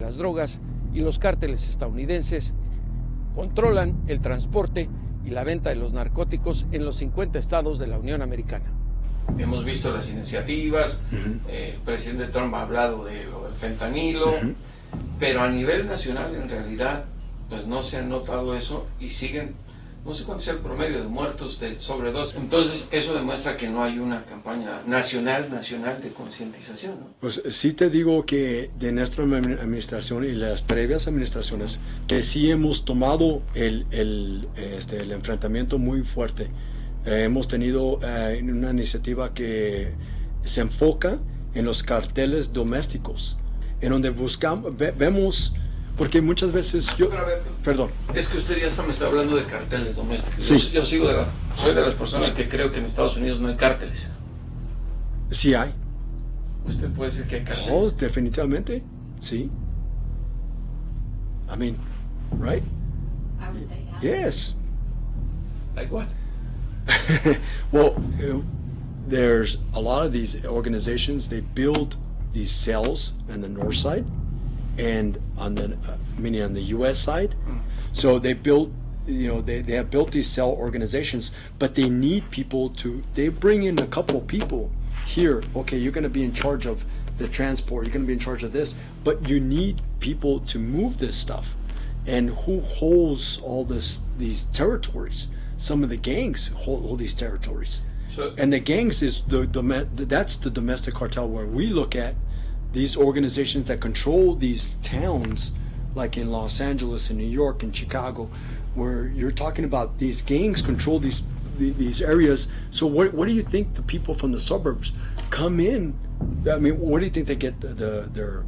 las drogas y los cárteles estadounidenses controlan el transporte y la venta de los narcóticos en los 50 estados de la Unión Americana. Hemos visto las iniciativas, el presidente Trump ha hablado de lo del fentanilo, pero a nivel nacional en realidad pues no se ha notado eso y siguen, no sé cuánto sea el promedio de muertos de sobredosis. Entonces eso demuestra que no hay una campaña nacional de concientización, ¿no? Pues sí te digo que de nuestra administración y las previas administraciones que sí hemos tomado el enfrentamiento muy fuerte. Hemos tenido una iniciativa que se enfoca en los carteles domésticos, en donde buscamos, vemos, porque muchas veces perdón. Es que usted ya me está hablando de carteles domésticos. Sí. Yo soy de las personas que creo que en Estados Unidos no hay cárteles. Sí hay. ¿Usted puede decir que hay carteles? Oh, definitivamente, sí. I mean, right? I would say yeah. Yes. Like what? Well, there's a lot of these organizations, they build these cells on the north side and on the meaning on the US side. So they built, they have built these cell organizations, but they need people they bring in a couple of people here. Okay, you're going to be in charge of the transport, you're going to be in charge of this, but you need people to move this stuff. And who holds all these territories? Some of the gangs hold these territories. So, and the gangs is that's the domestic cartel, where we look at these organizations that control these towns, like in Los Angeles and New York and Chicago, where you're talking about these gangs control these areas. So what do you think the people from the suburbs come in? I mean, what do you think they get their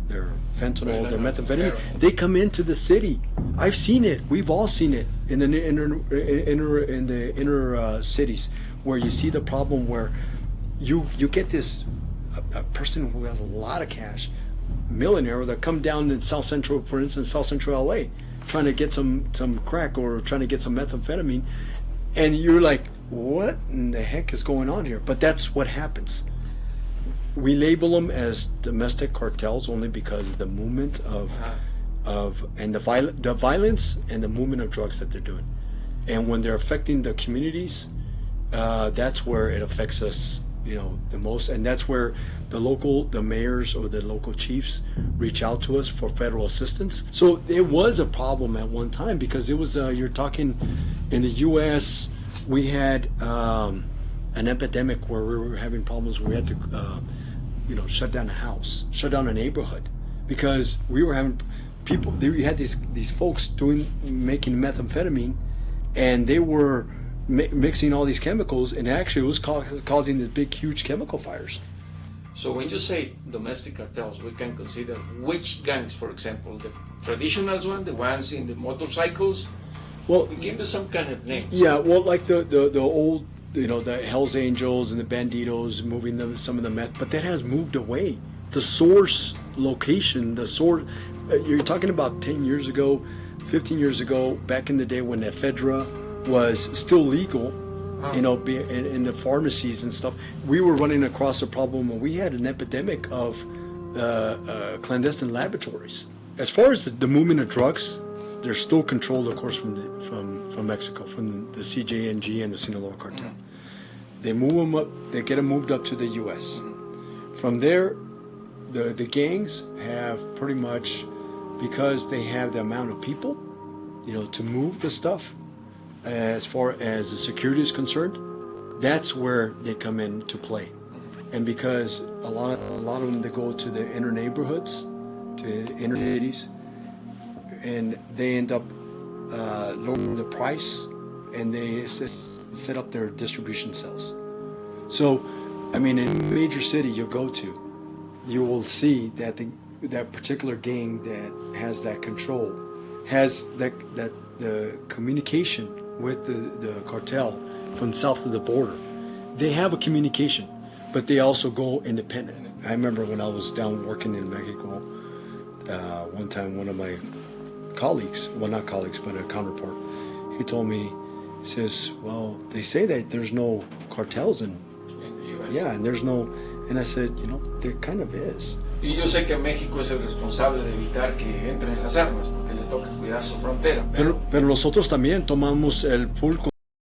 fentanyl, their methamphetamine? They come into the city. I've seen it. We've all seen it in the inner cities, where you see the problem where you get this a person who has a lot of cash, millionaire, that come down in South Central, for instance, South Central LA, trying to get some crack or trying to get some methamphetamine, and you're like, what in the heck is going on here? But that's what happens. We label them as domestic cartels only because the movement and the violence and the movement of drugs that they're doing, and when they're affecting the communities, that's where it affects us, the most, and that's where the mayors or the local chiefs reach out to us for federal assistance. So it was a problem at one time, because it was you're talking in the U.S. we had an epidemic where we were having problems. We had to shut down a house, shut down a neighborhood, because we were having people. We had these folks making methamphetamine, and they were mixing all these chemicals, and actually it was causing the big, huge chemical fires. So when you say domestic cartels, we can consider which gangs, for example, the traditional ones, the ones in the motorcycles. Well, give us some kind of name. Yeah, well, like the old, the Hells Angels and the Banditos, moving some of the meth, but that has moved away. The source location, you're talking about 10 years ago, 15 years ago, back in the day when ephedra was still legal, in the pharmacies and stuff. We were running across a problem when we had an epidemic of clandestine laboratories. As far as the movement of drugs, they're still controlled, of course, from Mexico, from the CJNG and the Sinaloa cartel. They move them up, they get them moved up to the U.S. From there, the gangs have pretty much, because they have the amount of people, to move the stuff, as far as the security is concerned, that's where they come into play. And because a lot of them, they go to the inner neighborhoods, to the inner cities, and they end up lowering the price, and they set up their distribution cells. So, I mean, in a major city you go to, you will see that that particular gang that has that control has the communication with the cartel from south of the border. They have a communication, but they also go independent. I remember when I was down working in Mexico, one time one of my colleagues, well, not colleagues, but a counterpart, he told me, he says, well, they say that there's no cartels in the US. Yeah, and there's no, and I said, there kind of is. Y yo sé que México es el responsable de evitar que entren las armas, porque le toca cuidar su frontera. Pero nosotros también tomamos el full